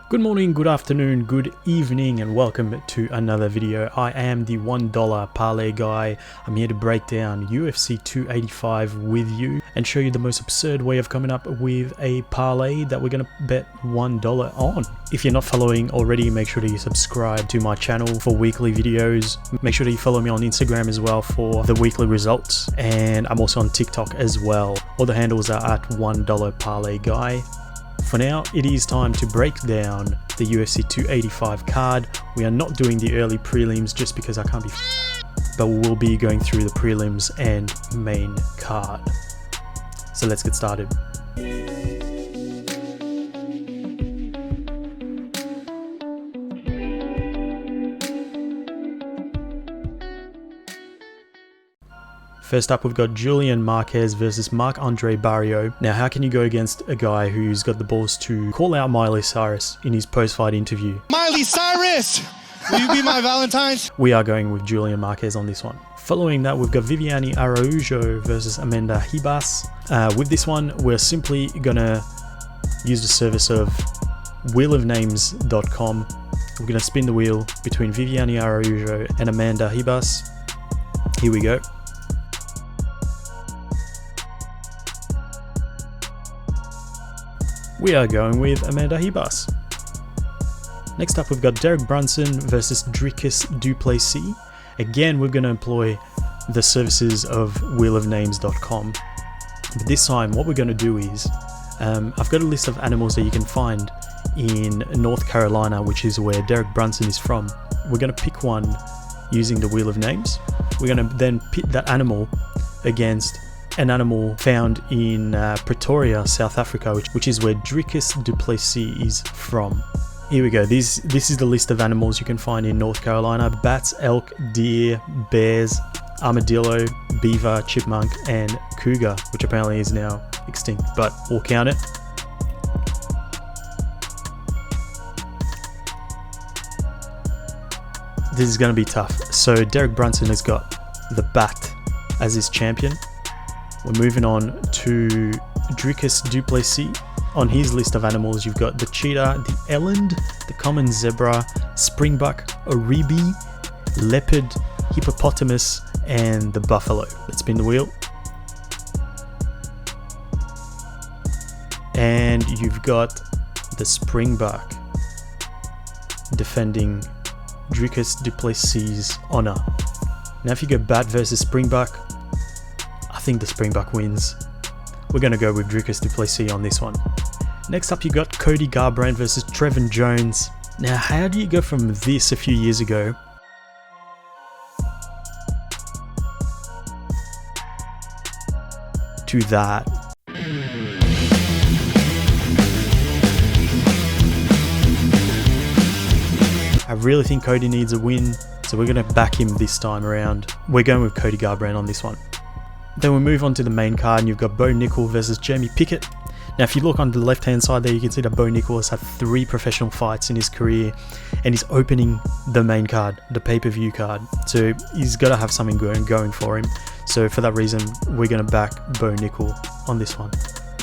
Good morning, good afternoon, good evening, and welcome to another video. I am the $1 Parlay Guy. I'm here to break down UFC 285 with you and show you the most absurd way of coming up with a parlay that we're going to bet $1 on. If you're not following already, make sure that you subscribe to my channel for weekly videos. Make sure that you follow me on Instagram as well for the weekly results. And I'm also on TikTok as well. All the handles are at $1 For now, it is time to break down the UFC 285 card. We are not doing the early prelims just because I can't be but we will be going through the prelims and main card. So let's get started. First up, we've got Julian Marquez versus Marc-Andre Barriault. Now, how can you go against a guy who's got the balls to call out Miley Cyrus in his post-fight interview? Miley Cyrus! Will you be my Valentine's? We are going with Julian Marquez on this one. Following that, we've got Viviane Araujo versus Amanda Ribas. With this one, we're simply gonna use the service of wheelofnames.com. We're gonna spin the wheel between Viviane Araujo and Amanda Ribas. Here we go. We are going with Amanda Ribas. Next up, we've got Derek Brunson versus Dricus du Plessis. Again, we're going to employ the services of wheelofnames.com. But this time, what we're going to do is, I've got a list of animals that you can find in North Carolina, which is where Derek Brunson is from. We're going to pick one using the Wheel of Names. We're going to then pit that animal against an animal found in Pretoria, South Africa, which is where Dricus du Plessis is from. Here we go. This is the list of animals you can find in North Carolina: bats, elk, deer, bears, armadillo, beaver, chipmunk, and cougar, which apparently is now extinct, but we'll count it. This is going to be tough. So Derek Brunson has got the bat as his champion. We're moving on to Dricus du Plessis. On his list of animals, you've got the cheetah, the eland, the common zebra, springbuck, oribi, leopard, hippopotamus, and the buffalo. Let's spin the wheel. And you've got the springbuck defending Dricus du Plessis' honor. Now if you go bat versus springbuck, I think the springbuck wins. We're going to go with Dricus du Plessis on this one. Next up, you got Cody Garbrandt versus Trevin Jones. Now, how do you go from this a few years ago to that? I really think Cody needs a win, so we're going to back him this time around. We're going with Cody Garbrandt on this one. Then we move on to the main card, and you've got Bo Nickel versus Jamie Pickett. Now, if you look on the left-hand side there, you can see that Bo Nickel has had 3 professional fights in his career, and he's opening the main card, the pay-per-view card. So he's got to have something going for him. So for that reason, we're going to back Bo Nickel on this one.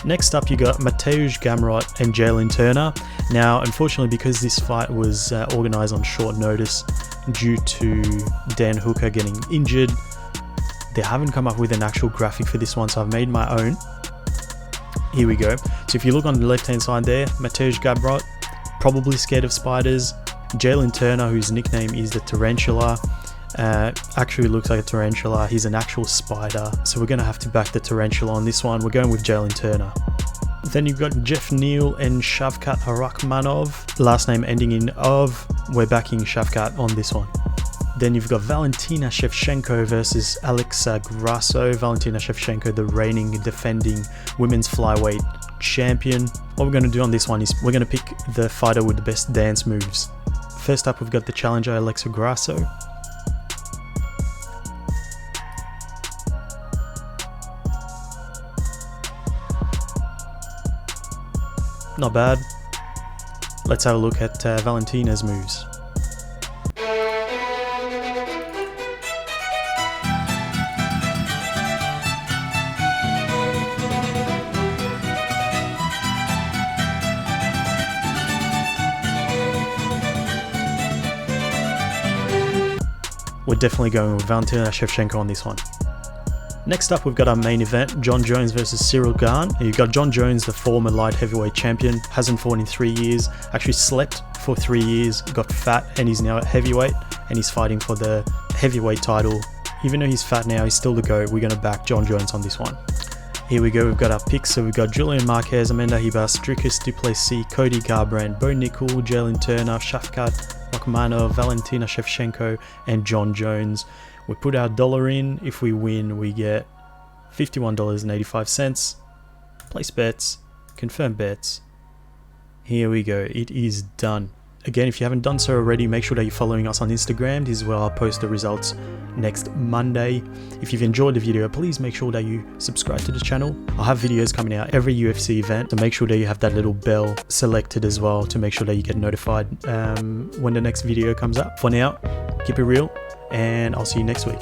Next up, you got Mateusz Gamrot and Jalen Turner. Now, unfortunately, because this fight was organized on short notice due to Dan Hooker getting injured, they haven't come up with an actual graphic for this one, so I've made my own. Here we go. So if you look on the left hand side there, Mateusz Gamrot, probably scared of spiders. Jalen Turner, whose nickname is the Tarantula, actually looks like a tarantula. He's an actual spider, so we're going to have to back the Tarantula on this one. We're going with Jalen Turner. Then you've got Jeff Neal and Shavkat Rakhmonov, last name ending in Ov. We're backing Shavkat on this one. Then you've got Valentina Shevchenko versus Alexa Grasso. Valentina Shevchenko, the reigning, defending women's flyweight champion. What we're going to do on this one is we're going to pick the fighter with the best dance moves. First up, we've got the challenger Alexa Grasso. Not bad. Let's have a look at Valentina's moves. We're definitely going with Valentina Shevchenko on this one. Next up, we've got our main event, John Jones versus Cyril Gane. You've got John Jones, the former light heavyweight champion, hasn't fought in 3 years, actually slept for 3 years, got fat, and he's now at heavyweight, and he's fighting for the heavyweight title. Even though he's fat now, he's still the GOAT. We're going to back John Jones on this one. Here we go, we've got our picks. So we've got Julian Marquez, Amanda Ribas, Dricus du Plessis, Cody Garbrandt, Bo Nickel, Jalen Turner, Shavkat Rakhmonov, Valentina Shevchenko, and John Jones. We put our dollar in. If we win, we get $51.85. Place bets, confirm bets. Here we go, it is done. Again, if you haven't done so already, make sure that you're following us on Instagram. This is where I'll post the results next Monday. If you've enjoyed the video, please make sure that you subscribe to the channel. I'll have videos coming out every UFC event, so make sure that you have that little bell selected as well to make sure that you get notified when the next video comes up. For now, keep it real, and I'll see you next week.